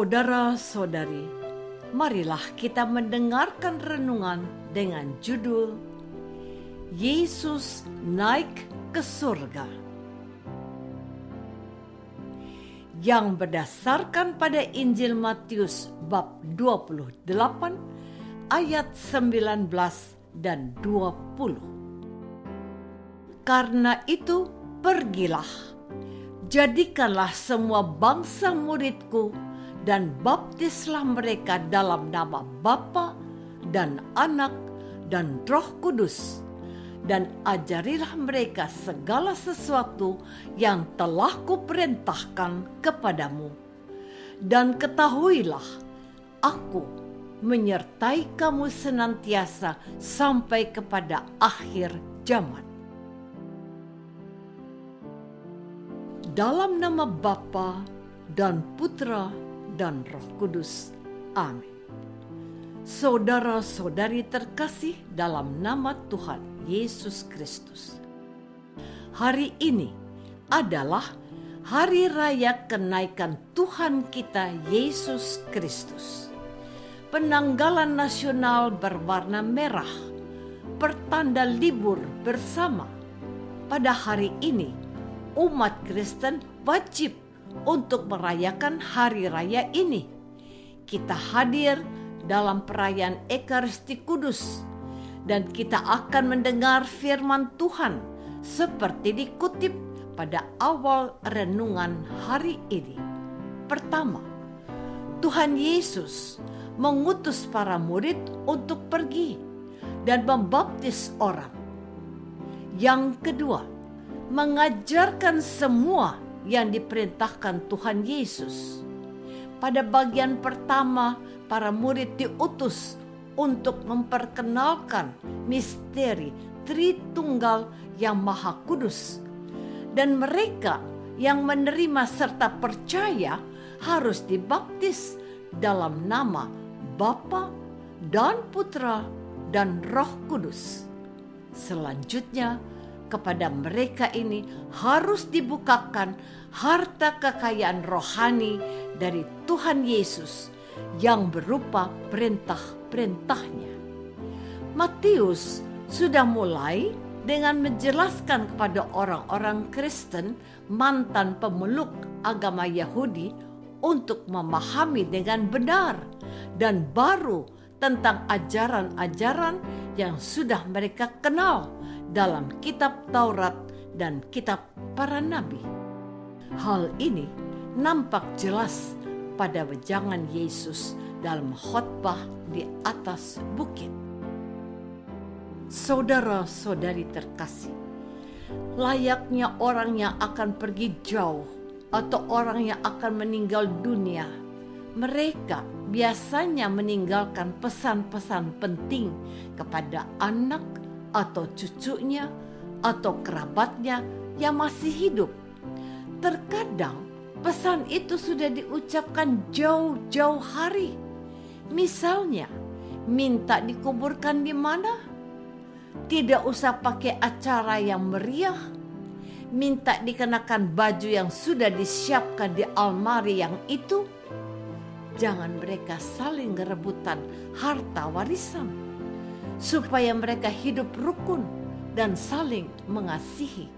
Saudara-saudari, marilah kita mendengarkan renungan dengan judul Yesus naik ke surga, yang berdasarkan pada Injil Matius bab 28 ayat 19 dan 20. Karena itu pergilah, jadikanlah semua bangsa muridku dan baptislah mereka dalam nama Bapa dan Anak dan Roh Kudus, dan ajarilah mereka segala sesuatu yang telah kuperintahkan kepadamu. Dan ketahuilah, aku menyertai kamu senantiasa sampai kepada akhir zaman. Dalam nama Bapa dan Putra dan Roh Kudus. Amin. Saudara-saudari terkasih dalam nama Tuhan Yesus Kristus, hari ini adalah hari raya kenaikan Tuhan kita Yesus Kristus. Penanggalan nasional berwarna merah, pertanda libur bersama. Pada hari ini, umat Kristen wajib untuk merayakan hari raya ini. Kita hadir dalam perayaan Ekaristi Kudus, dan kita akan mendengar firman Tuhan seperti dikutip pada awal renungan hari ini. Pertama, Tuhan Yesus mengutus para murid untuk pergi dan membaptis orang. Yang kedua, mengajarkan semua yang diperintahkan Tuhan Yesus. Pada bagian pertama, para murid diutus untuk memperkenalkan misteri Tritunggal yang Maha Kudus. Dan mereka yang menerima serta percaya harus dibaptis dalam nama Bapa dan Putra dan Roh Kudus. Selanjutnya, kepada mereka ini harus dibukakan harta kekayaan rohani dari Tuhan Yesus yang berupa perintah-perintahnya. Matius sudah mulai dengan menjelaskan kepada orang-orang Kristen mantan pemeluk agama Yahudi untuk memahami dengan benar dan baru tentang ajaran-ajaran yang sudah mereka kenal dalam kitab Taurat dan kitab para nabi. Hal ini nampak jelas pada wejangan Yesus dalam khotbah di atas bukit. Saudara-saudari terkasih, layaknya orang yang akan pergi jauh atau orang yang akan meninggal dunia, mereka biasanya meninggalkan pesan-pesan penting kepada anak atau cucunya atau kerabatnya yang masih hidup. Terkadang pesan itu sudah diucapkan jauh-jauh hari. Misalnya, minta dikuburkan di mana? Tidak usah pakai acara yang meriah. Minta dikenakan baju yang sudah disiapkan di almari yang itu. Jangan mereka saling rebutan harta warisan, supaya mereka hidup rukun dan saling mengasihi.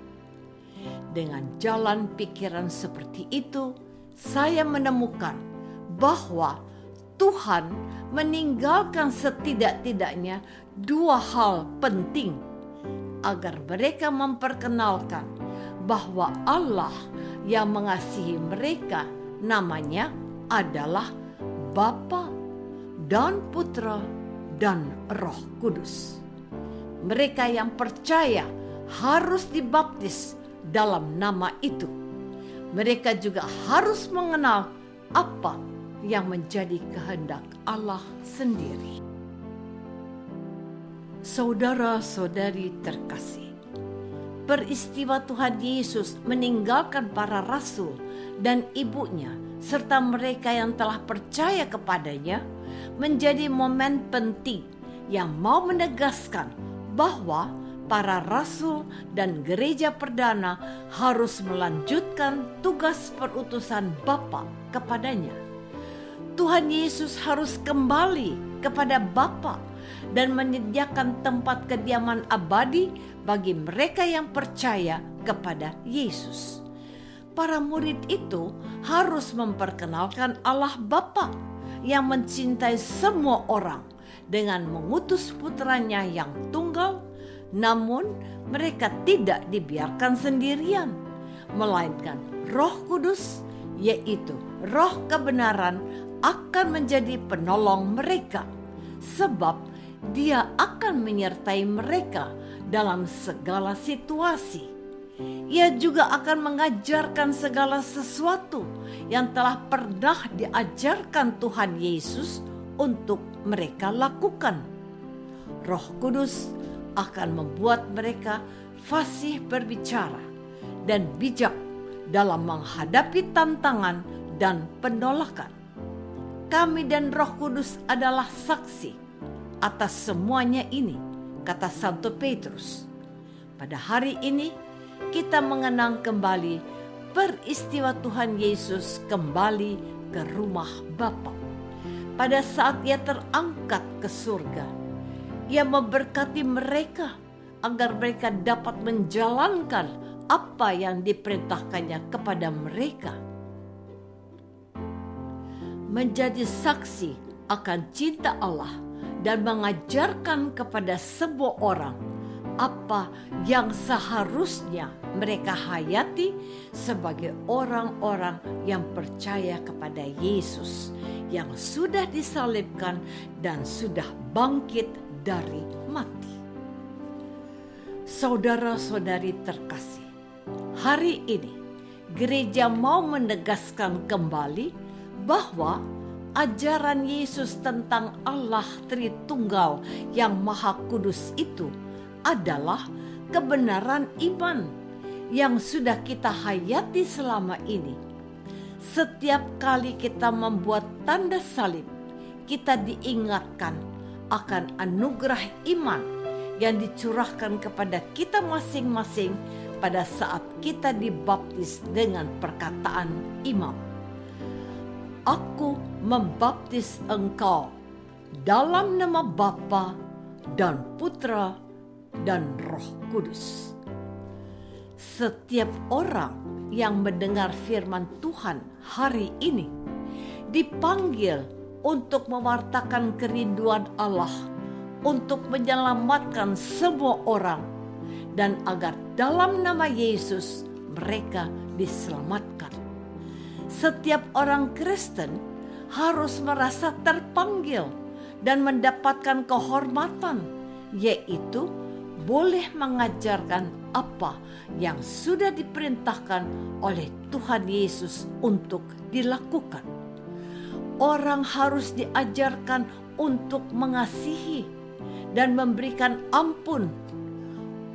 Dengan jalan pikiran seperti itu, saya menemukan bahwa Tuhan meninggalkan setidak-tidaknya dua hal penting agar mereka memperkenalkan bahwa Allah yang mengasihi mereka namanya adalah Bapa dan Putra dan Roh Kudus. Mereka yang percaya harus dibaptis dalam nama itu. Mereka juga harus mengenal apa yang menjadi kehendak Allah sendiri. Saudara-saudari terkasih, peristiwa Tuhan Yesus meninggalkan para rasul dan ibunya serta mereka yang telah percaya kepadanya menjadi momen penting yang mau menegaskan bahwa para rasul dan gereja perdana harus melanjutkan tugas perutusan Bapa kepadanya. Tuhan Yesus harus kembali kepada Bapa dan menyediakan tempat kediaman abadi bagi mereka yang percaya kepada Yesus. Para murid itu harus memperkenalkan Allah Bapa yang mencintai semua orang dengan mengutus putranya yang tunggal, namun mereka tidak dibiarkan sendirian, melainkan Roh Kudus, yaitu Roh kebenaran, akan menjadi penolong mereka, sebab Dia akan menyertai mereka dalam segala situasi. Ia juga akan mengajarkan segala sesuatu yang telah pernah diajarkan Tuhan Yesus untuk mereka lakukan. Roh Kudus akan membuat mereka fasih berbicara dan bijak dalam menghadapi tantangan dan penolakan. Kami dan Roh Kudus adalah saksi atas semuanya ini, kata Santo Petrus. Pada hari ini kita mengenang kembali peristiwa Tuhan Yesus kembali ke rumah Bapa. Pada saat Ia terangkat ke surga, Ia memberkati mereka agar mereka dapat menjalankan apa yang diperintahkannya kepada mereka. Menjadi saksi akan cinta Allah dan mengajarkan kepada semua orang apa yang seharusnya mereka hayati sebagai orang-orang yang percaya kepada Yesus yang sudah disalibkan dan sudah bangkit dari mati. Saudara-saudari terkasih, hari ini gereja mau menegaskan kembali bahwa ajaran Yesus tentang Allah Tritunggal yang Maha Kudus itu adalah kebenaran iman yang sudah kita hayati selama ini. Setiap kali kita membuat tanda salib, kita diingatkan akan anugerah iman yang dicurahkan kepada kita masing-masing pada saat kita dibaptis dengan perkataan imam. Aku membaptis engkau dalam nama Bapa dan Putra dan Roh Kudus. Setiap orang yang mendengar firman Tuhan hari ini dipanggil untuk mewartakan kerinduan Allah untuk menyelamatkan semua orang dan agar dalam nama Yesus mereka diselamatkan. Setiap orang Kristen harus merasa terpanggil dan mendapatkan kehormatan, yaitu boleh mengajarkan apa yang sudah diperintahkan oleh Tuhan Yesus untuk dilakukan. Orang harus diajarkan untuk mengasihi dan memberikan ampun.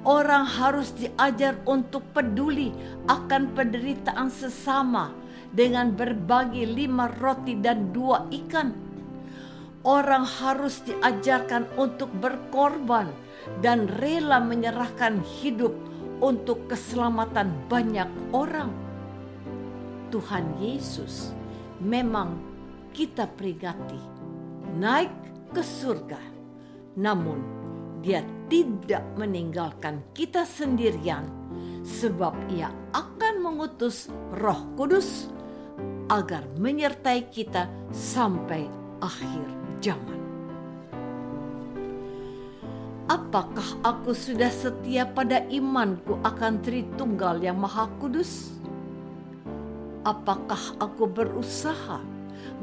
Orang harus diajar untuk peduli akan penderitaan sesama dengan berbagi 5 roti dan 2 ikan. Orang harus diajarkan untuk berkorban dan rela menyerahkan hidup untuk keselamatan banyak orang. Tuhan Yesus memang kita peringati naik ke surga, namun Dia tidak meninggalkan kita sendirian, sebab Ia akan mengutus Roh Kudus agar menyertai kita sampai akhir zaman. Apakah aku sudah setia pada imanku akan Tritunggal yang Maha Kudus? Apakah aku berusaha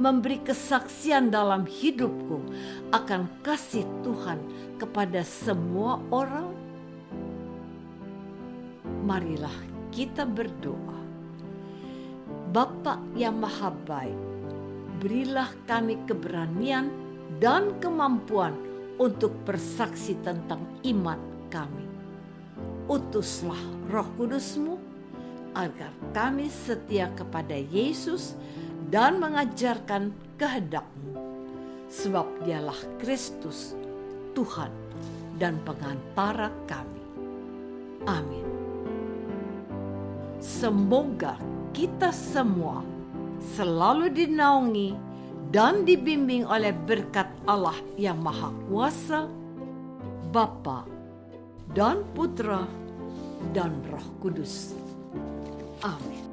memberi kesaksian dalam hidupku akan kasih Tuhan kepada semua orang? Marilah kita berdoa. Bapa yang Maha Baik, berilah kami keberanian dan kemampuan untuk bersaksi tentang iman kami. Utuslah Roh Kudus-Mu agar kami setia kepada Yesus dan mengajarkan kehendak-Mu, sebab Dialah Kristus, Tuhan dan pengantara kami. Amin. Semoga kita semua selalu dinaungi dan dibimbing oleh berkat Allah yang Maha Kuasa, Bapa dan Putra dan Roh Kudus. Amin.